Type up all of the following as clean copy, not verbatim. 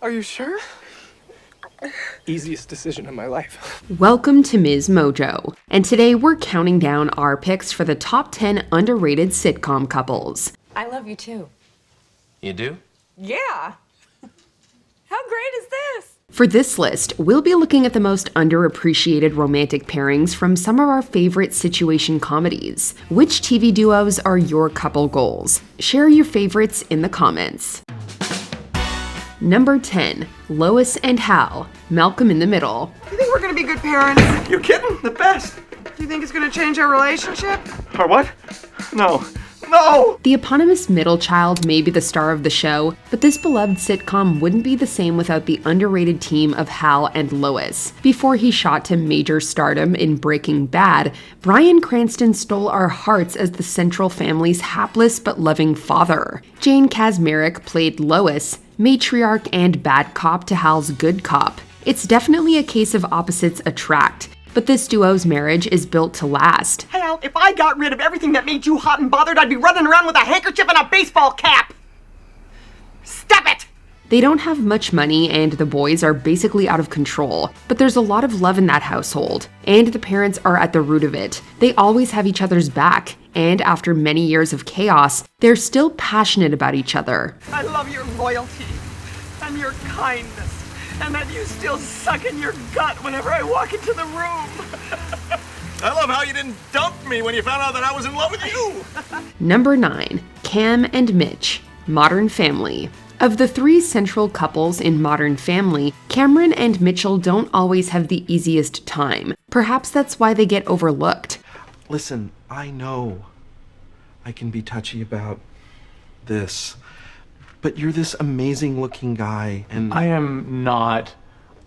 Are you sure? Easiest decision of my life. Welcome to MsMojo, and today we're counting down our picks for the top 10 underrated sitcom couples. I love you too. You do? Yeah. How great is this? For this list, we'll be looking at the most underappreciated romantic pairings from some of our favorite situation comedies. Which TV duos are your couple goals? Share your favorites in the comments. Number 10, Lois and Hal, Malcolm in the Middle. You think we're gonna be good parents? You're kidding? The best. Do you think it's gonna change our relationship? Or what? No. No! The eponymous middle child may be the star of the show, but this beloved sitcom wouldn't be the same without the underrated team of Hal and Lois. Before he shot to major stardom in Breaking Bad, Bryan Cranston stole our hearts as the Central family's hapless but loving father. Jane Kasmerick played Lois, matriarch and bad cop to Hal's good cop. It's definitely a case of opposites attract, but this duo's marriage is built to last. Hal, if I got rid of everything that made you hot and bothered, I'd be running around with a handkerchief and a baseball cap! Stop it! They don't have much money and the boys are basically out of control, but there's a lot of love in that household, and the parents are at the root of it. They always have each other's back, and after many years of chaos, they're still passionate about each other. I love your loyalty and your kindness, and that you still suck in your gut whenever I walk into the room. I love how you didn't dump me when you found out that I was in love with you. Number 9, Cam and Mitch, Modern Family. Of the three central couples in Modern Family, Cameron and Mitchell don't always have the easiest time. Perhaps that's why they get overlooked. Listen, I know I can be touchy about this, but you're this amazing looking guy, and I am not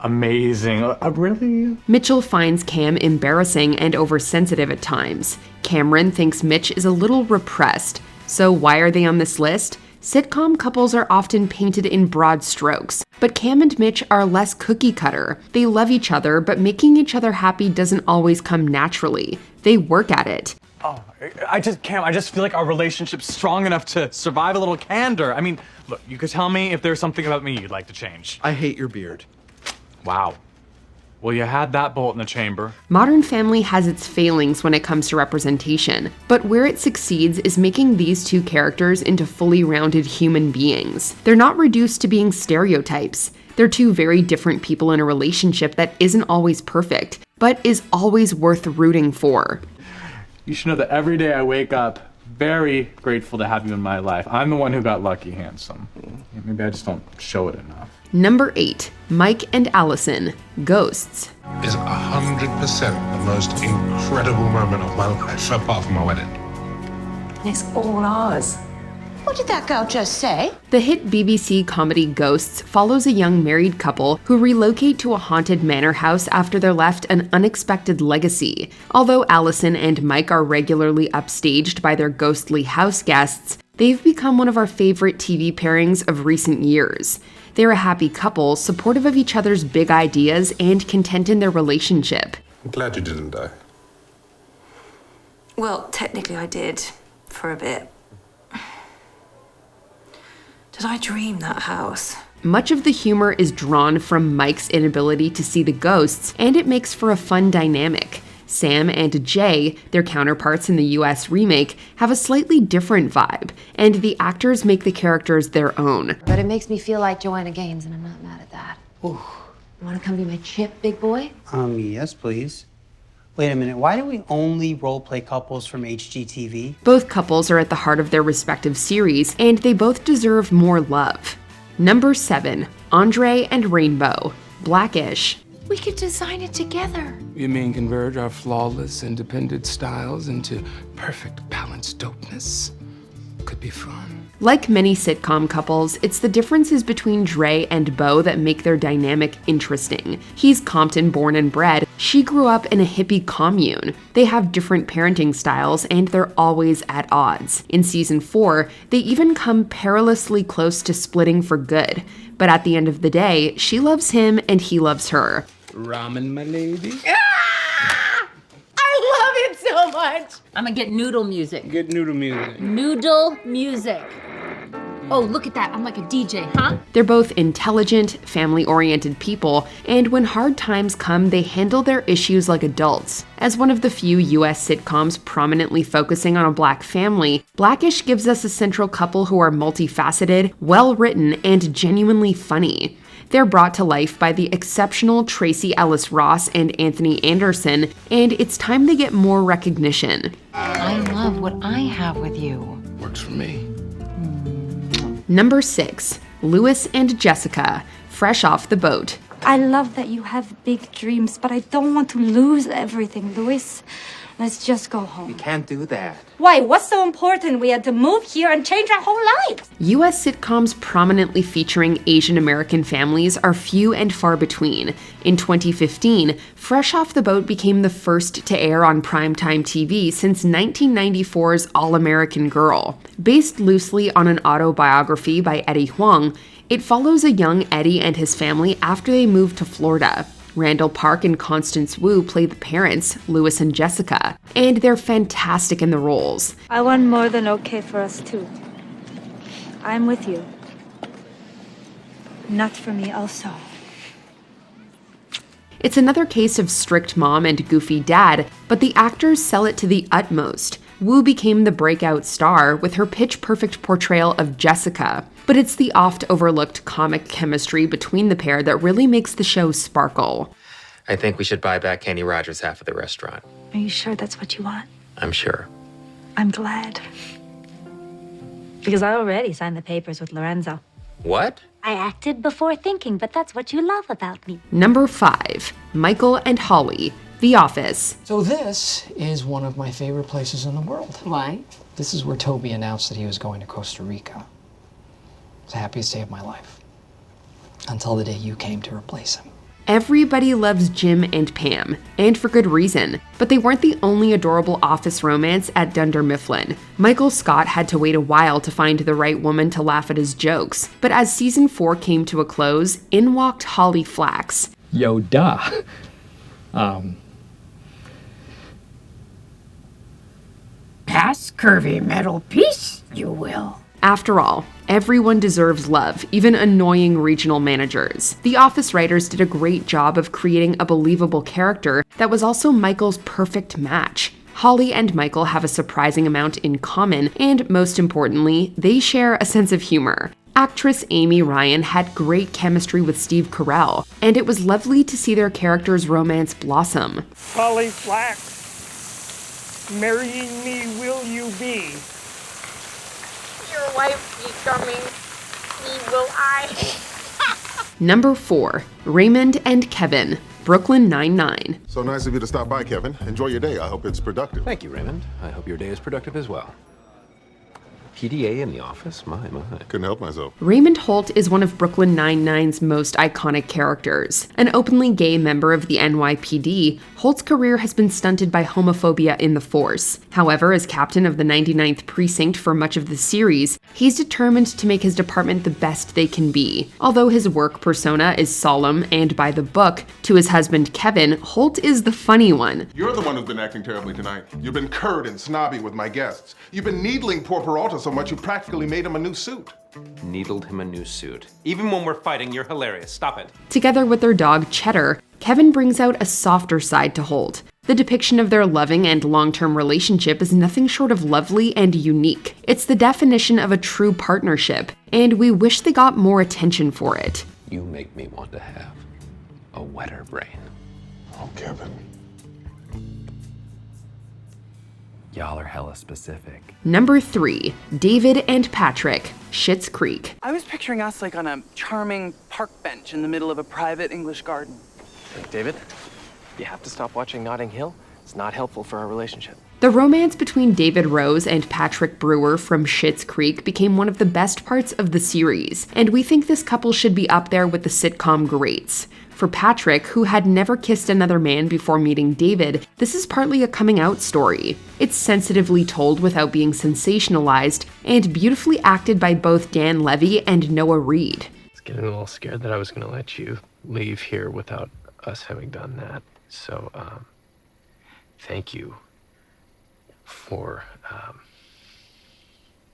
amazing. Really? Mitchell finds Cam embarrassing and oversensitive at times. Cameron thinks Mitch is a little repressed. So why are they on this list? Sitcom couples are often painted in broad strokes, but Cam and Mitch are less cookie cutter. They love each other, but making each other happy doesn't always come naturally. They work at it. Oh, I just feel like our relationship's strong enough to survive a little candor. I mean, look, you could tell me if there's something about me you'd like to change. I hate your beard. Wow. Well, you had that bolt in the chamber. Modern Family has its failings when it comes to representation, but where it succeeds is making these two characters into fully rounded human beings. They're not reduced to being stereotypes. They're two very different people in a relationship that isn't always perfect, but is always worth rooting for. You should know that every day I wake up very grateful to have you in my life. I'm the one who got lucky, handsome. Maybe I just don't show it enough. Number 8, Mike and Allison, Ghosts. Is 100% the most incredible moment of my life, apart from my wedding. It's all ours. What did that girl just say? The hit BBC comedy Ghosts follows a young married couple who relocate to a haunted manor house after they're left an unexpected legacy. Although Allison and Mike are regularly upstaged by their ghostly house guests, they've become one of our favorite TV pairings of recent years. They're a happy couple, supportive of each other's big ideas and content in their relationship. I'm glad you didn't die. Well, technically I did, for a bit. Did I dream that house? Much of the humor is drawn from Mike's inability to see the ghosts, and it makes for a fun dynamic. Sam and Jay, their counterparts in the US remake, have a slightly different vibe, and the actors make the characters their own. But it makes me feel like Joanna Gaines, and I'm not mad at that. Ooh. You wanna come be my chip, big boy? Yes, please. Wait a minute, why do we only role-play couples from HGTV? Both couples are at the heart of their respective series, and they both deserve more love. Number 7, Andre and Rainbo, Blackish. We could design it together. You mean converge our flawless, independent styles into perfect balanced dopeness? Could be fun. Like many sitcom couples, it's the differences between Dre and Bo that make their dynamic interesting. He's Compton born and bred. She grew up in a hippie commune. They have different parenting styles, and they're always at odds. In season 4, they even come perilously close to splitting for good. But at the end of the day, she loves him and he loves her. Ramen, my lady. I love it so much. I'm gonna get noodle music. Get noodle music. Noodle music. Oh, look at that, I'm like a DJ, huh? They're both intelligent, family-oriented people, and when hard times come, they handle their issues like adults. As one of the few US sitcoms prominently focusing on a Black family, Blackish gives us a central couple who are multifaceted, well-written, and genuinely funny. They're brought to life by the exceptional Tracy Ellis Ross and Anthony Anderson, and it's time they get more recognition. I love what I have with you. Works for me. Number 6, Lois and Jessica, fresh off the boat. I love that you have big dreams, but I don't want to lose everything, Louis. Let's just go home. You can't do that. Why? What's so important? We had to move here and change our whole lives. US sitcoms prominently featuring Asian American families are few and far between. In 2015, Fresh Off the Boat became the first to air on primetime TV since 1994's All-American Girl. Based loosely on an autobiography by Eddie Huang, it follows a young Eddie and his family after they move to Florida. Randall Park and Constance Wu play the parents, Lois and Jessica, and they're fantastic in the roles. I want more than okay for us too. I'm with you. Not for me also. It's another case of strict mom and goofy dad, but the actors sell it to the utmost. Wu became the breakout star with her pitch-perfect portrayal of Jessica, but it's the oft-overlooked comic chemistry between the pair that really makes the show sparkle. I think we should buy back Kenny Rogers' half of the restaurant. Are you sure that's what you want? I'm sure. I'm glad. Because I already signed the papers with Lorenzo. What? I acted before thinking, but that's what you love about me. Number 5, Michael and Holly, The Office. So this is one of my favorite places in the world. Why? This is where Toby announced that he was going to Costa Rica. It was the happiest day of my life. Until the day you came to replace him. Everybody loves Jim and Pam, and for good reason, but they weren't the only adorable office romance at Dunder Mifflin. Michael Scott had to wait a while to find the right woman to laugh at his jokes, but as season 4 came to a close, in walked Holly Flax. Yo, duh. Pass curvy metal piece, you will. After all, everyone deserves love, even annoying regional managers. The Office writers did a great job of creating a believable character that was also Michael's perfect match. Holly and Michael have a surprising amount in common, and most importantly, they share a sense of humor. Actress Amy Ryan had great chemistry with Steve Carell, and it was lovely to see their characters' romance blossom. Holly Flax, marrying me will you be? Your wife, becoming me will I. Number 4, Raymond and Kevin, Brooklyn Nine-Nine. So nice of you to stop by, Kevin. Enjoy your day. I hope it's productive. Thank you, Raymond. I hope your day is productive as well. PDA in the office? My. Couldn't help myself. Raymond Holt is one of Brooklyn Nine-Nine's most iconic characters. An openly gay member of the NYPD, Holt's career has been stunted by homophobia in the force. However, as captain of the 99th Precinct for much of the series, he's determined to make his department the best they can be. Although his work persona is solemn and by the book, to his husband Kevin, Holt is the funny one. You're the one who's been acting terribly tonight. You've been curt and snobby with my guests. You've been needling poor Peralta so much you practically made him a new suit. Needled him a new suit. Even when we're fighting, you're hilarious. Stop it. Together with their dog Cheddar, Kevin brings out a softer side to Holt. The depiction of their loving and long-term relationship is nothing short of lovely and unique. It's the definition of a true partnership, and we wish they got more attention for it. You make me want to have a wetter brain. Oh, Kevin. Y'all are hella specific. Number 3, David and Patrick, Schitt's Creek. I was picturing us like on a charming park bench in the middle of a private English garden. David, you have to stop watching Notting Hill. It's not helpful for our relationship. The romance between David Rose and Patrick Brewer from Schitt's Creek became one of the best parts of the series, and we think this couple should be up there with the sitcom greats. For Patrick, who had never kissed another man before meeting David, this is partly a coming-out story. It's sensitively told without being sensationalized, and beautifully acted by both Dan Levy and Noah Reid. I was getting a little scared that I was going to let you leave here without us having done that. So, thank you for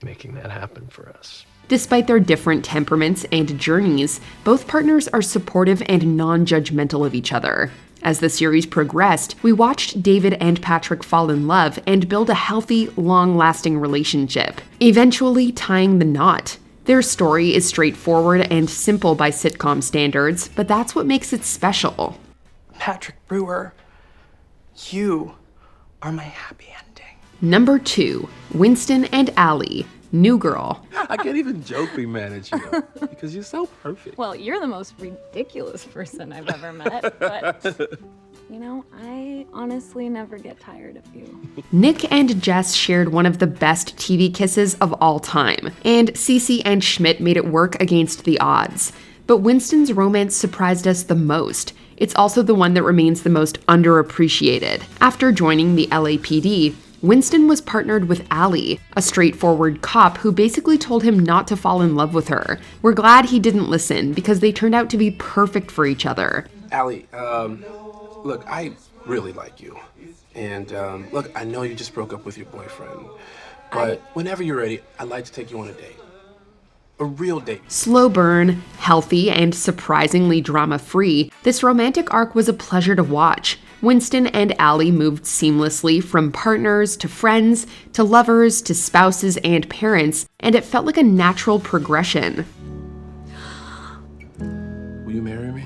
making that happen for us. Despite their different temperaments and journeys, both partners are supportive and non-judgmental of each other. As the series progressed, we watched David and Patrick fall in love and build a healthy, long-lasting relationship, eventually tying the knot. Their story is straightforward and simple by sitcom standards, but that's what makes it special. Patrick Brewer, you are my happy ending. Number 2, Winston and Allie, New Girl. I can't even joke being mad at you because you're so perfect. Well, you're the most ridiculous person I've ever met, but you know, I honestly never get tired of you. Nick and Jess shared one of the best TV kisses of all time, and Cece and Schmidt made it work against the odds. But Winston's romance surprised us the most. It's also the one that remains the most underappreciated. After joining the LAPD, Winston was partnered with Allie, a straightforward cop who basically told him not to fall in love with her. We're glad he didn't listen because they turned out to be perfect for each other. Allie, look, I really like you. And look, I know you just broke up with your boyfriend, but whenever you're ready, I'd like to take you on a date. A real date. Slow burn, healthy, and surprisingly drama-free, this romantic arc was a pleasure to watch. Winston and Allie moved seamlessly from partners to friends to lovers to spouses and parents, and it felt like a natural progression. Will you marry me?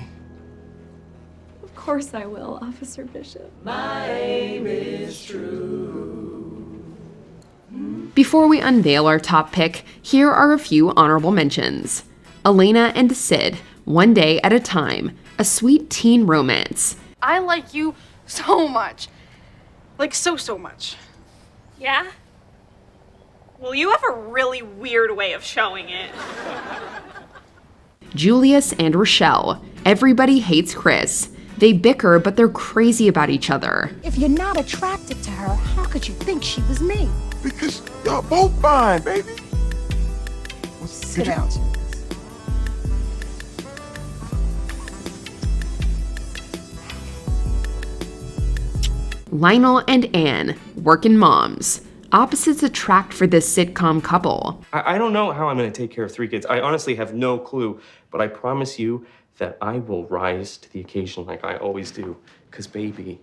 Of course I will, Officer Bishop. My aim is true. Before we unveil our top pick, here are a few honorable mentions. Elena and Sid, One Day at a Time, a sweet teen romance. I like you so much. Like so much. Yeah? Well, you have a really weird way of showing it. Julius and Rochelle, Everybody Hates Chris. They bicker, but they're crazy about each other. If you're not attracted to her, how could you think she was me? Because y'all both fine, baby. Sit down. Lionel and Anne, working moms. Opposites attract for this sitcom couple. I don't know how I'm gonna take care of 3 kids. I honestly have no clue, but I promise you that I will rise to the occasion like I always do. 'Cause baby,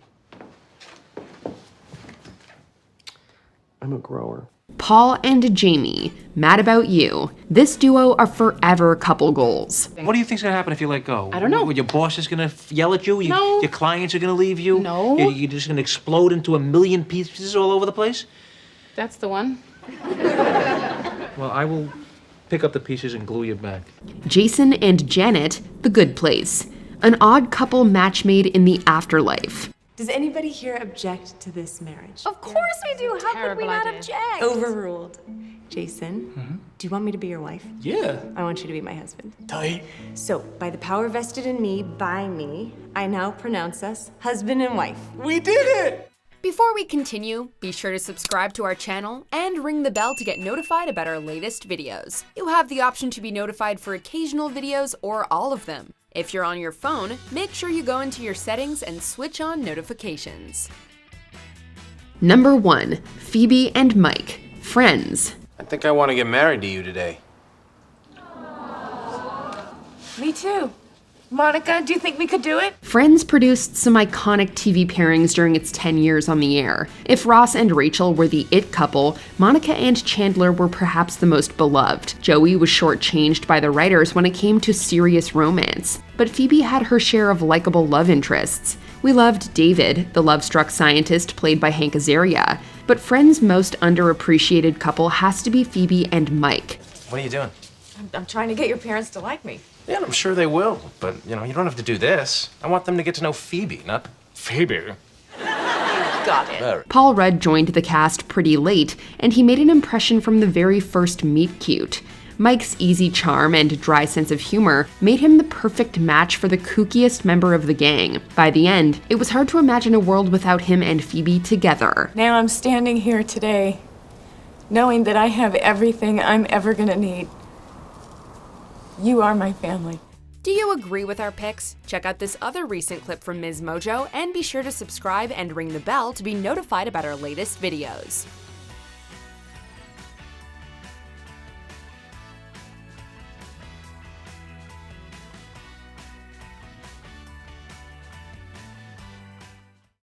I'm a grower. Paul and Jamie, Mad About You. This duo are forever couple goals. What do you think's gonna happen if you let go? I don't know. Your boss is gonna yell at you? No. Your clients are gonna leave you? No. You're just gonna explode into a million pieces all over the place? That's the one. Well, I will pick up the pieces and glue you back. Jason and Janet, The Good Place. An odd couple match made in the afterlife. Does anybody here object to this marriage? Of course we do. How could we not object? Overruled. Jason, do you want me to be your wife? Yeah. I want you to be my husband. Tight. So, by the power vested in me by me, I now pronounce us husband and wife. We did it! Before we continue, be sure to subscribe to our channel and ring the bell to get notified about our latest videos. You have the option to be notified for occasional videos or all of them. If you're on your phone, make sure you go into your settings and switch on notifications. Number 1, Phoebe and Mike, Friends. I think I want to get married to you today. Me too. Monica, do you think we could do it? Friends produced some iconic TV pairings during its 10 years on the air. If Ross and Rachel were the it couple, Monica and Chandler were perhaps the most beloved. Joey was shortchanged by the writers when it came to serious romance. But Phoebe had her share of likable love interests. We loved David, the love-struck scientist played by Hank Azaria. But Friends' most underappreciated couple has to be Phoebe and Mike. What are you doing? I'm trying to get your parents to like me. Yeah, I'm sure they will. But, you know, you don't have to do this. I want them to get to know Phoebe, not Phoebe. Got it. Paul Rudd joined the cast pretty late, and he made an impression from the very first meet cute. Mike's easy charm and dry sense of humor made him the perfect match for the kookiest member of the gang. By the end, it was hard to imagine a world without him and Phoebe together. Now I'm standing here today, knowing that I have everything I'm ever gonna need. You are my family. Do you agree with our picks? Check out this other recent clip from MsMojo and be sure to subscribe and ring the bell to be notified about our latest videos.